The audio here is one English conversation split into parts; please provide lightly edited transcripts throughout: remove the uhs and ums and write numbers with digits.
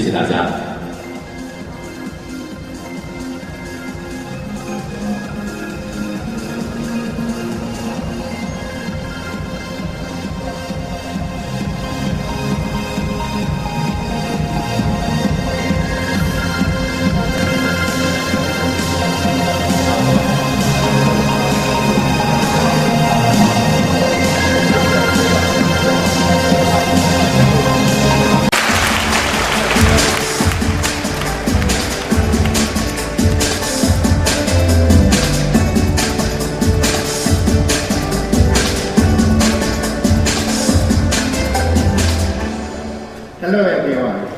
谢大家。Hello everyone.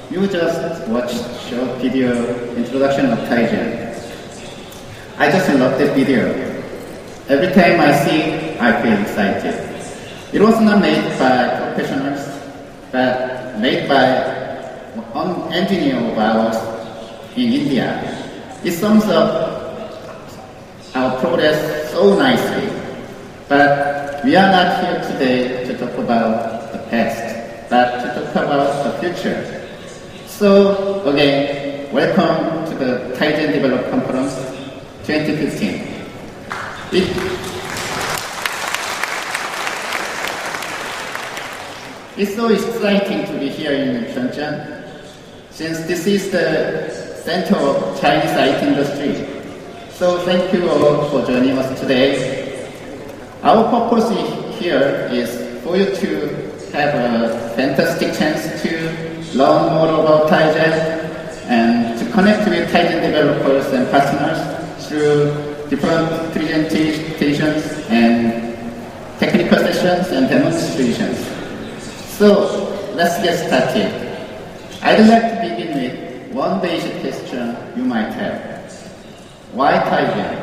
You just watched short video introduction of Tizen. I just love the video. Every time I see, I feel excited. It was not made by professionals, but made by an engineer of ours in India. It sums up our progress so nicely. But we are not here today to talk about the past, but to talk about the future. So again, welcome to the Tizen Develop Conference 2015. It's so exciting to be here in Shenzhen, since this is the center of Chinese IT industry. So thank you all for joining us today. Our purpose here is for you to have a fantastic chance to learn more about Tizen and to connect with Tizen developers and partners through different presentations and technical sessions and demonstrations. So let's get started. I'd like to begin with one basic question you might have. Why Tizen?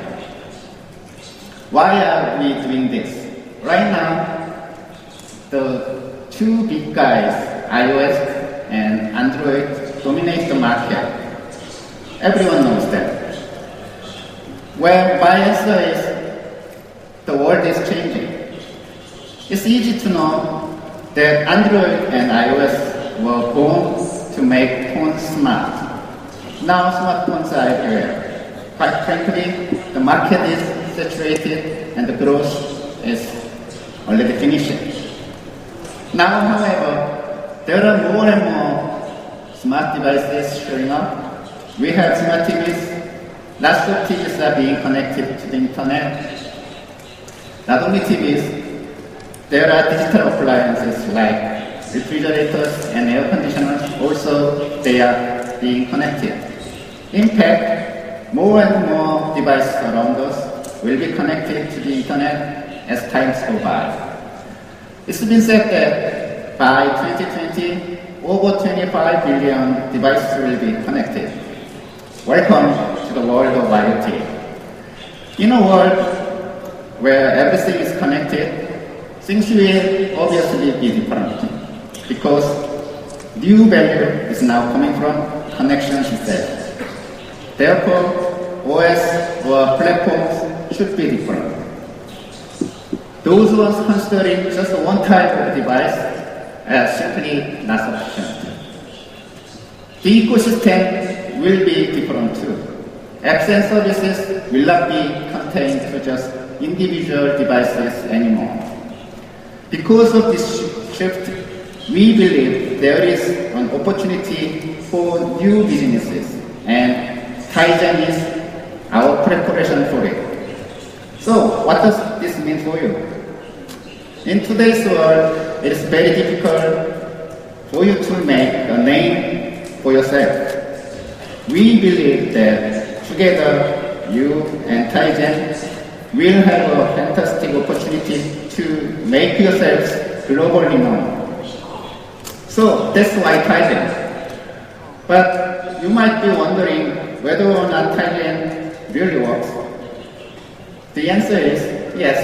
Why are we doing this? Right now, the two big guys, iOS and Android, dominate the market. Everyone knows that. Well, my answer is the world is changing. It's easy to know that Android and iOS were born to make phones smart. Now smartphones are everywhere. Quite frankly, the market is saturated and the growth is already finishing. Now, however, there are more and more smart devices showing up. We have smart TVs. Lots of TVs are being connected to the internet. Not only TVs, there are digital appliances like refrigerators and air conditioners. Also, they are being connected. In fact, more and more devices around us will be connected to the internet as time goes by. It's been said that by 2020, over 25 billion devices will be connected. Welcome to the world of IoT. In a world where everything is connected, things will obviously be different because new value is now coming from connections itself. Therefore, OS or platforms should be different. Those ones considering just one type of device are simply not sufficient. The ecosystem will be different too. Apps and services will not be contained to just individual devices anymore. Because of this shift, we believe there is an opportunity for new businesses, and Tizen is our preparation for it. So, what does this mean for you? In today's world, it is very difficult for you to make a name for yourself. We believe that together, you and Tizen will have a fantastic opportunity to make yourselves globally known. So that's why Tizen. But you might be wondering whether or not Tizen really works. The answer is yes,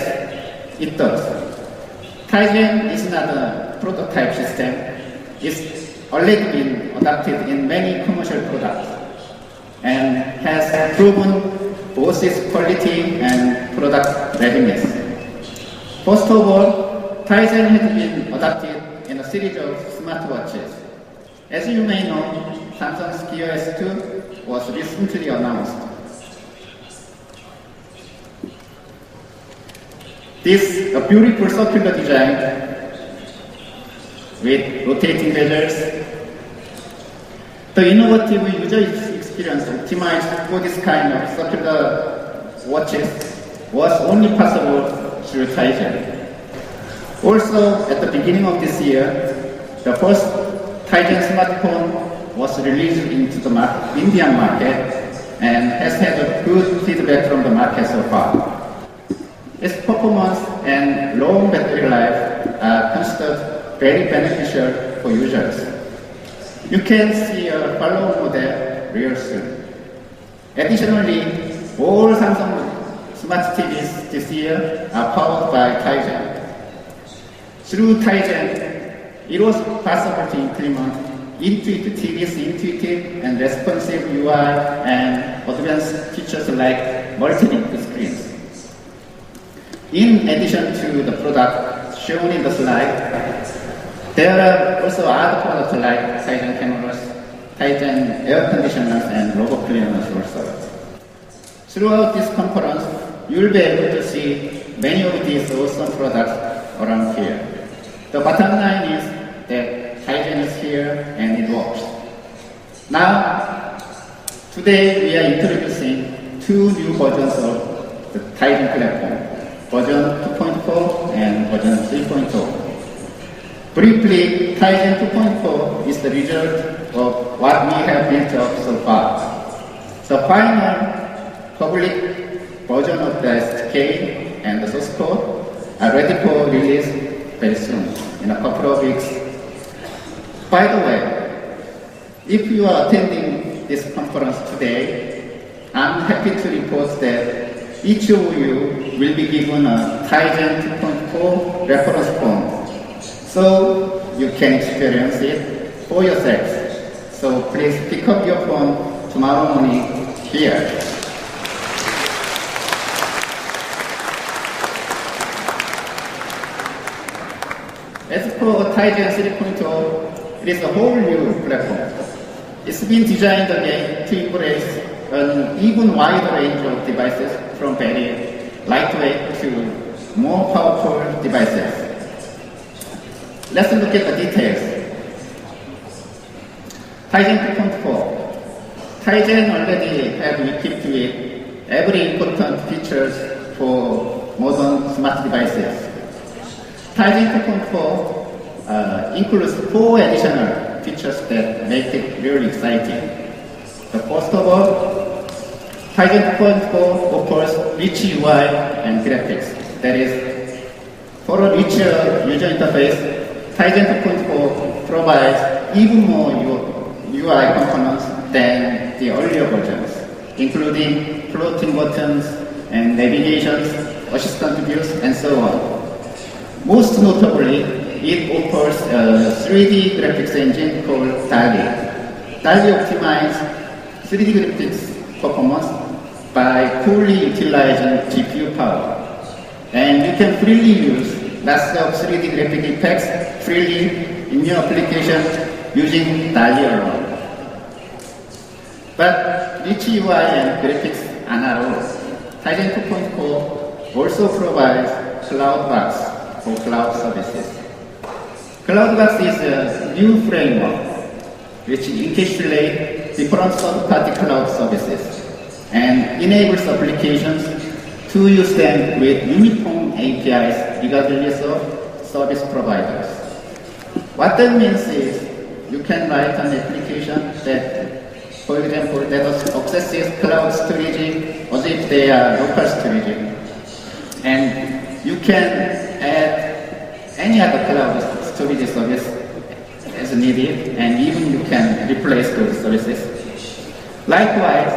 it does. Tizen is not a prototype system. It's already been adopted in many commercial products and has proven both its quality and product readiness. First of all, Tizen has been adopted in a series of smartwatches. As you may know, Samsung's Gear S2 was recently announced. This a beautiful circular design with rotating bezels. The innovative user experience optimized for this kind of circular watches was only possible through Tizen. Also, at the beginning of this year, the first Tizen smartphone was released into the Indian market and has had a good feedback from the market so far. Its performance and long battery life are considered very beneficial for users. You can see a follow model real soon. Additionally, all Samsung smart TVs this year are powered by Tizen. Through Tizen, it was possible to implement intuitive TV's intuitive and responsive UI and advanced features like multi-link screens. In addition to the product shown in the slide, there are also other products like Tizen cameras, Tizen air conditioners, and robot cleaners also. Throughout this conference, you'll be able to see many of these awesome products around here. The bottom line is that Tizen is here and it works. Now, today we are introducing two new versions of the Tizen platform, version 2.4 and version 3.0. Briefly, Tizen 2.4 is the result of what we have built up so far. The final public version of the SDK and the source code are ready for release very soon, in a couple of weeks. By the way, if you are attending this conference today, I'm happy to report that each of you will be given a Tizen 2.4 reference form, so you can experience it for yourselves. So please pick up your phone tomorrow morning here. As for Tizen 3.0, it is a whole new platform. It's been designed again to embrace an even wider range of devices, from very lightweight to more powerful devices. Let's look at the details. Tizen 2.4. Tizen already have equipped with every important features for modern smart devices. Tizen 2.4 includes 4 additional features that make it really exciting. The first of all, Tizen 2.4 offers rich UI and graphics. That is, for a richer user interface, Tizen 2.4 provides even more UI components than the earlier versions, including floating buttons and navigations, assistant views, and so on. Most notably, it offers a 3D graphics engine called DALI. DALI optimizes 3D graphics performance by fully utilizing GPU power. And you can freely use lots of 3D graphic effects freely in your application using DALI alone. But rich UI and graphics are not all. Tizen 2.4 also provides CloudBox for cloud services. CloudBox is a new framework which encapsulates different third-party cloud services and enables applications to use them with uniform APIs regardless of service providers. What that means is you can write an application that, for example, that accesses cloud storage as if they are local storage, and you can add any other cloud storage service as needed, and even you can replace those services. Likewise,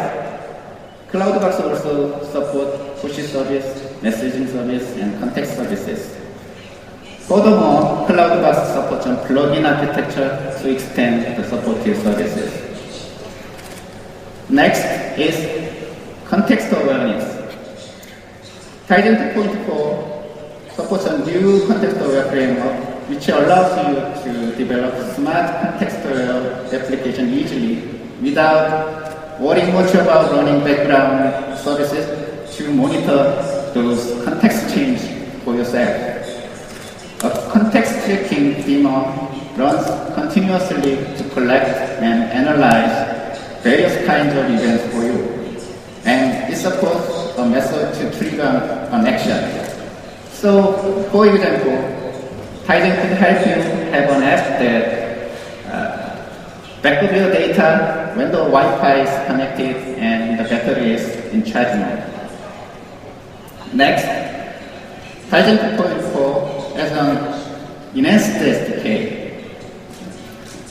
CloudBox also supports push service, messaging service, and context services. Furthermore, CloudBox supports a plugin architecture to extend the supported services. Next is context awareness. Tizen 2.4 supports a new context-aware framework which allows you to develop smart contextual application easily without worrying much about running background services to monitor those context change for yourself. A context checking daemon runs continuously to collect and analyze various kinds of events for you. And it supports a method to trigger an action. So, for example, Tizen could help you have an app that back up your data when the Wi-Fi is connected and the battery is in charge mode. Next, Tizen 2.4 has an enhanced SDK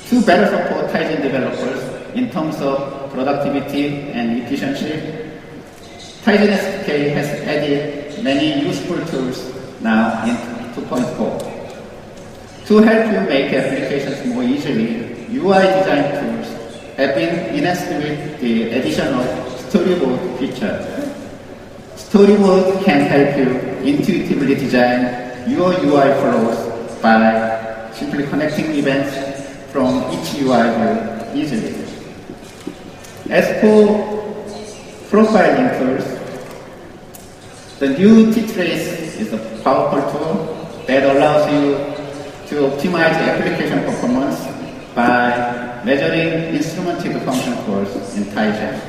to better support Tizen developers in terms of productivity and efficiency. Tizen SDK has added many useful tools now in 2.4. To help you make applications more easily, UI design tools have been enhanced with the addition of storyboard feature. Storyboard can help you intuitively design your UI flows by simply connecting events from each UI view easily. As for profiling tools, the new T-Trace is a powerful tool that allows you to optimize application performance by measuring instrumented function calls in Tizen.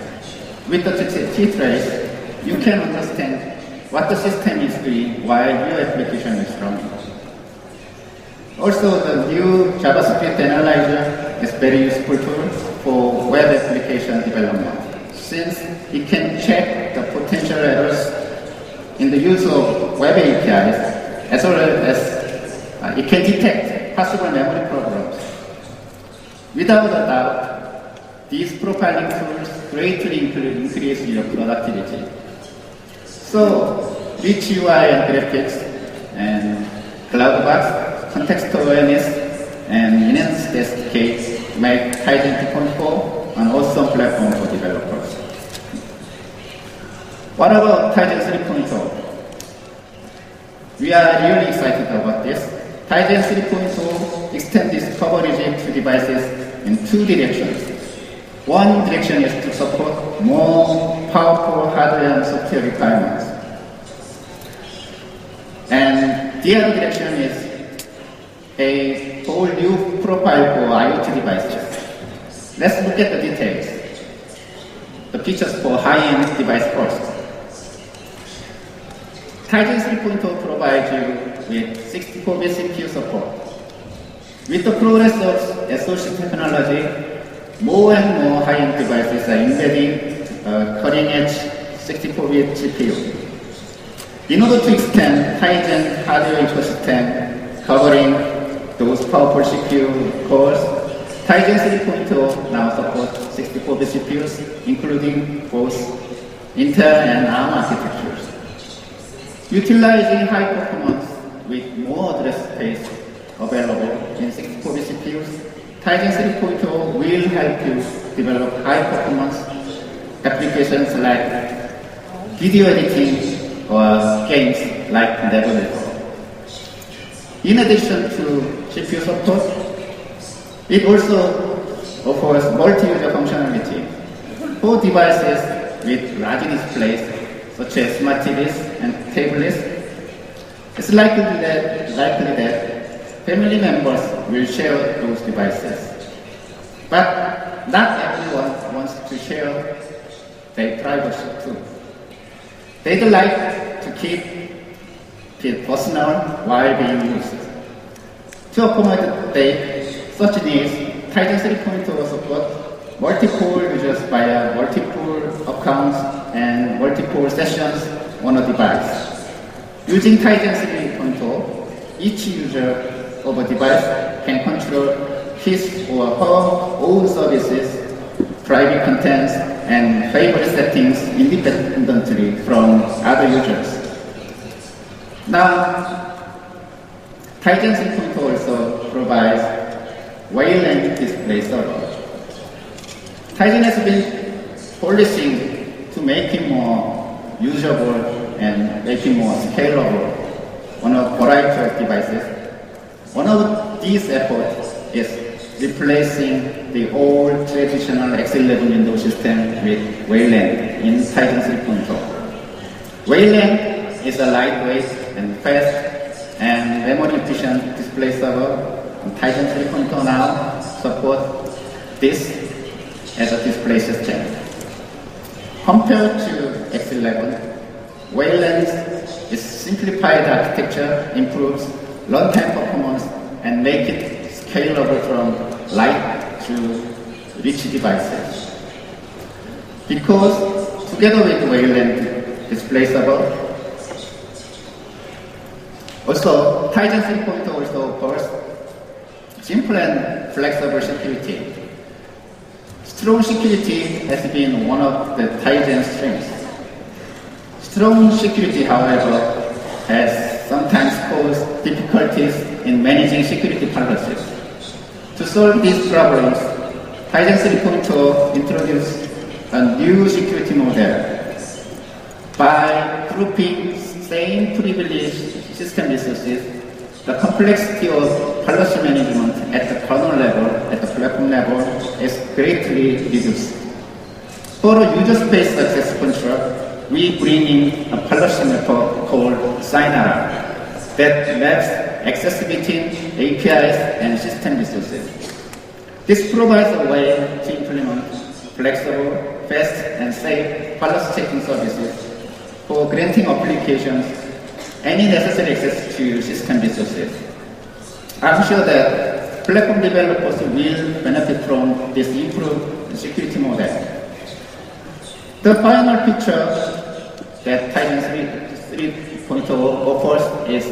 With the T-Trace, you can understand what the system is doing while your application is running. Also, the new JavaScript Analyzer is very useful tool for web application development, since it can check the potential errors in the use of web APIs, as well as it can detect possible memory problems. Without a doubt, these profiling tools greatly increase your productivity. So, rich UI and graphics, and CloudBox, context awareness, and enhanced SDK make Tizen 2.4 an awesome platform for developers. What about Tizen 3.0? We are really excited about this. Tizen 3.0 extends its coverage to devices in two directions. One direction is to support more powerful hardware and software requirements. And the other direction is a whole new profile for IoT devices. Let's look at the details. The features for high-end device first. Tizen 3.0 provides you with 64-bit CPU support. With the progress of SoC technology, more and more high-end devices are embedding cutting-edge 64-bit CPU. In order to extend Tizen hardware ecosystem covering those powerful CPU cores, Tizen 3.0 now supports 64-bit CPUs, including both Intel and ARM architectures. Utilizing high performance with more address space available in 64-bit CPUs, Tizen 3.0 will help you develop high-performance applications like video editing or games like never before. In addition to CPU support, it also offers multi-user functionality for devices with large displays such as smart TVs and tablets. It's likely that family members will share those devices. But not everyone wants to share their privacy too. They'd like to keep it personal while being used. To accommodate such needs, Tizen 3.0 supports multiple users via multiple accounts and multiple sessions on a device. Using Tizen 3.0, each user of a device can control his or her own services, private contents, and favorite settings independently from other users. Now, Tizen 3.0 also provides wide-length display server. Tizen has been polishing to make it more usable and make it more scalable on a variety of devices. One of these efforts is replacing the old traditional X11 Windows system with Wayland in Tizen 3.0. Wayland is a lightweight and fast and memory-efficient display server. Tizen 3.0 now supports this as a display system. Compared to X11, Wayland's simplified architecture improves runtime performance and make it scalable from light to rich devices. Because together with Wayland display server, also Tizen 3.0 also offers simple and flexible security. Strong security has been one of the Tizen's strengths. Strong security, however, has sometimes caused difficulties in managing security policies. To solve these problems, Tizen 3.0 introduced a new security model. By grouping same privileged system resources, the complexity of policy management at the kernel level, at the platform level, is greatly reduced. For user space access control, we bring in a policy method called Sinara that maps access between APIs and system resources. This provides a way to implement flexible, fast, and safe policy checking services for granting applications any necessary access to system resources. I'm sure that platform developers will benefit from this improved security model. The final feature that Tizen 3.0 offers is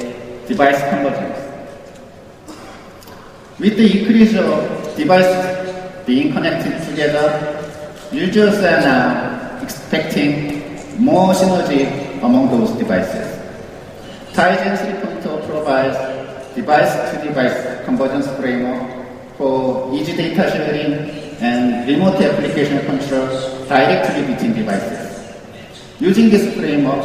device convergence. With the increase of devices being connected together, users are now expecting more synergy among those devices. Tizen 3.0 provides device-to-device convergence framework for easy data sharing and remote application control directly between devices. Using this framework,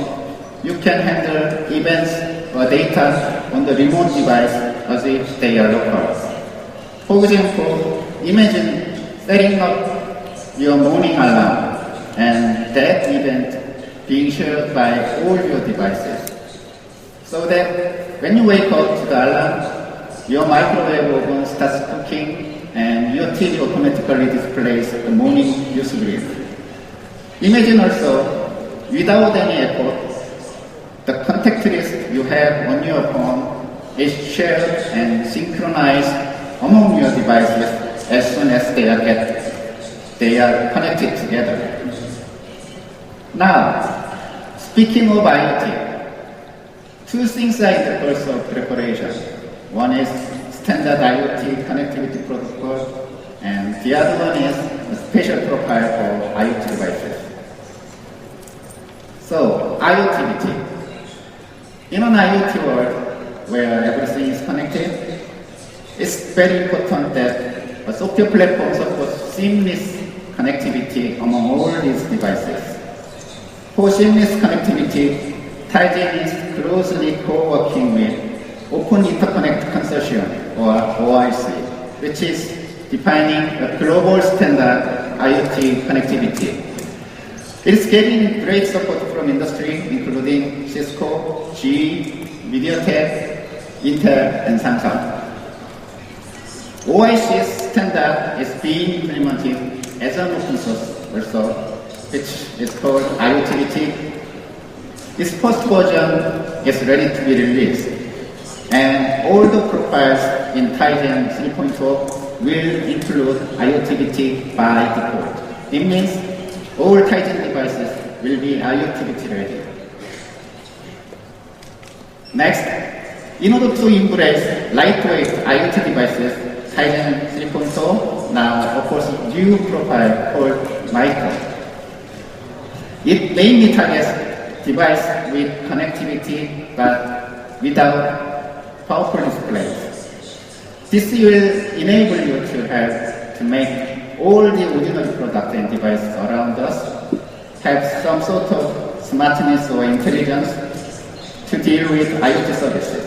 you can handle events or data on the remote device as if they are local. For example, imagine setting up your morning alarm and that event being shared by all your devices. So that when you wake up to the alarm, your microwave oven starts cooking and your TV automatically displays the morning news brief. Imagine also, without any effort, the contact list you have on your phone is shared and synchronized among your devices as soon as they are connected together. Now, speaking of IoT, two things are in the course of preparation. One is standard IoT connectivity protocol, and the other one is a special profile for IoT devices. So, IoT. In an IoT world where everything is connected, it's very important that a software platform supports seamless connectivity among all these devices. For seamless connectivity, Tizen is closely co-working with Open Interconnect Consortium, or OIC, which is defining a global standard IoT connectivity. It is getting great support from industry, including Cisco, GE, MediaTek, Intel, and Samsung. OIC's standard is being implemented as an open source also, which is called IoT. Its first version is ready to be released, and all the profiles in Tizen 3.0 will include IoT by default. It means all Tizen devices will be IoT ready. Next, in order to embrace lightweight IoT devices, Tizen 3.0 now offers a new profile called Micro. It mainly targets device with connectivity but without powerful displays. This will enable you to make all the ordinary products and devices around us have some sort of smartness or intelligence to deal with IoT services.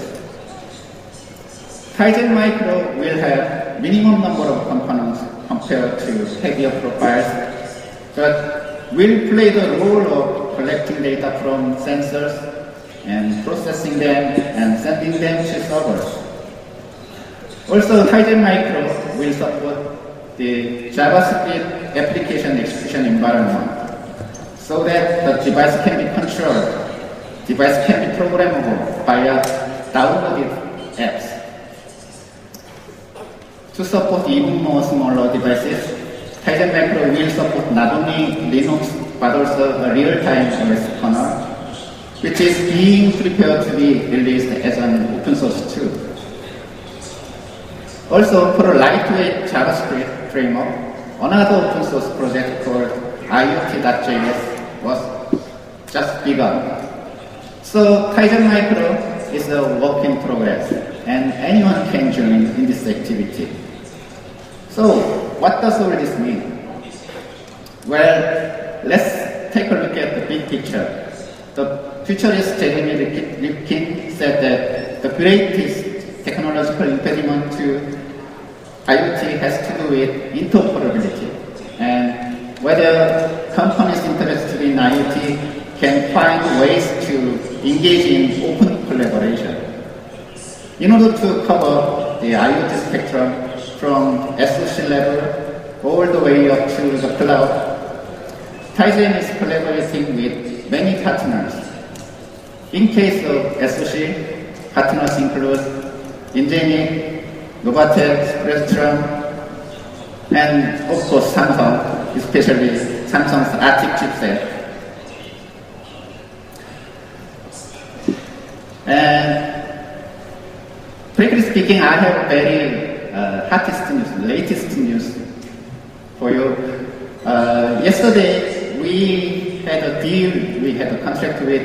Tizen Micro will have minimum number of components compared to heavier profiles, but will play the role of collecting data from sensors and processing them and sending them to servers. Also, Tizen Micro will support the JavaScript application execution environment so that the device can be controlled, device can be programmable via downloaded apps. To support even more smaller devices, Tizen Micro will support not only Linux but also a real-time OS kernel, which is being prepared to be released as an open source tool. Also, for a lightweight JavaScript framework, another open source project called IoT.js was just begun. So Tizen Micro is a work in progress, and anyone can join in this activity. So, what does all this mean? Well, let's take a look at the big picture. The futurist Jeremy Rifkin said that the greatest technological impediment to IoT has to do with interoperability, and whether companies interested in IoT can find ways to engage in open collaboration. In order to cover the IoT spectrum from SoC level all the way up to the cloud, Tizen is collaborating with many partners. In case of SoC, partners include Ingenic, Novatek, Crestron, and of course Samsung, especially Samsung's Arctic chipset. And frankly speaking, I have very hottest news, latest news for you. Yesterday, we had a deal, we had a contract with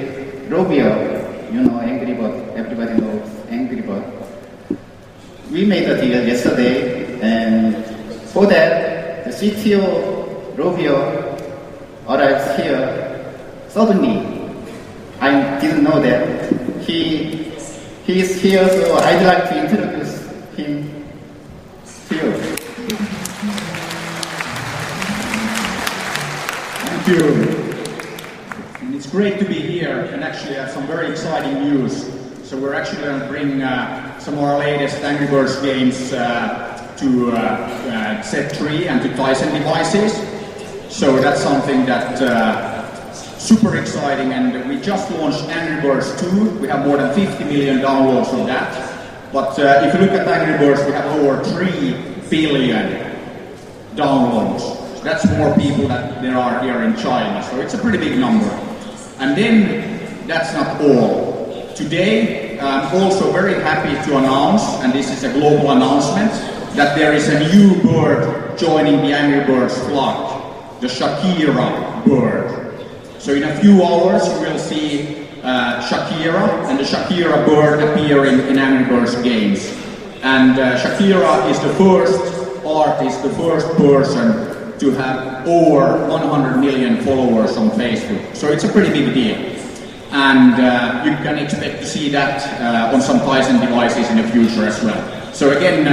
Rovio, you know, Angry Bird, everybody knows Angry Bird. We made a deal yesterday, and for that, the CTO Rovio arrives here. Suddenly, I didn't know that. He is here, so I'd like to introduce him to you. Thank you. And it's great to be here, and actually I have some very exciting news. So we're actually going to bring some of our latest Angry Birds games to Z3 and to Tizen devices. So that's something that super exciting, and we just launched Angry Birds 2. We have more than 50 million downloads of that. But if you look at Angry Birds, we have over 3 billion downloads. So that's more people than there are here in China. So it's a pretty big number. And then that's not all. Today, I'm also very happy to announce, and this is a global announcement, that there is a new bird joining the Angry Birds flock, the Shakira bird. So in a few hours you will see Shakira and the Shakira bird appearing in Angry Birds games. And Shakira is the first artist, the first person to have over 100 million followers on Facebook. So it's a pretty big deal. And you can expect to see that on some Tizen devices in the future as well. So again,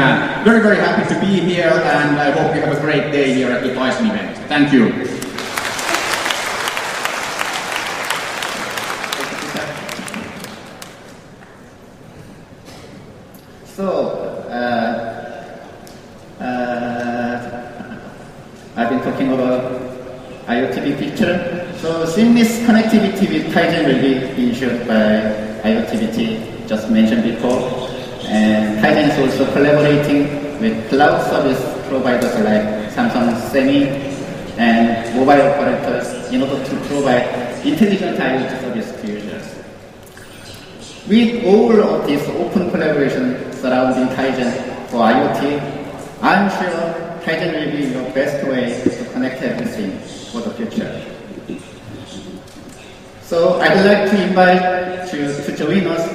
very, very happy to be here, and I hope you have a great day here at the Tizen event. Thank you. So, I've been talking about IoT big picture. So, seamless connectivity with Tizen will be ensured by IoTBT, just mentioned before. And Tizen is also collaborating with cloud service providers like Samsung Semi and mobile operators in order to provide intelligent IoT service to users. With all of this open collaboration surrounding Tizen for IoT, I'm sure Tizen will be your best way to connect everything for the future. So I'd like to invite you to join us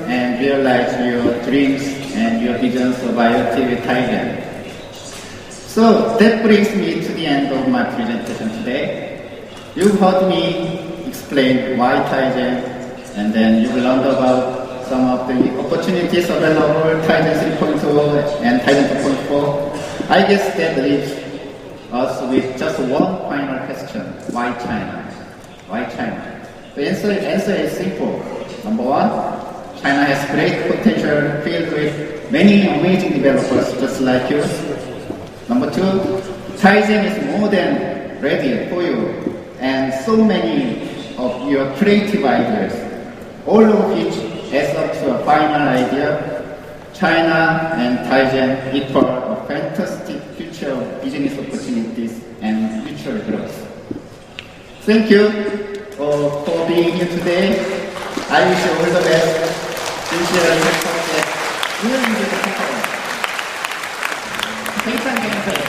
and realize your dreams and your visions of IoT with Tizen. So that brings me to the end of my presentation today. You've heard me explain why Tizen, and then you learned about some of the opportunities available, Tizen 3.0 and Tizen 2.4. I guess that leaves us with just one final question. Why China? Why China? The answer is simple. Number one, China has great potential filled with many amazing developers just like you. Number two, Tizen is more than ready for you and so many of your creative ideas, all of which adds up to a final idea. China and Tizen equal a fantastic future of business opportunities and mutual growth. Thank you for being here today. I wish you all the best. Sincerely, really enjoy the conference.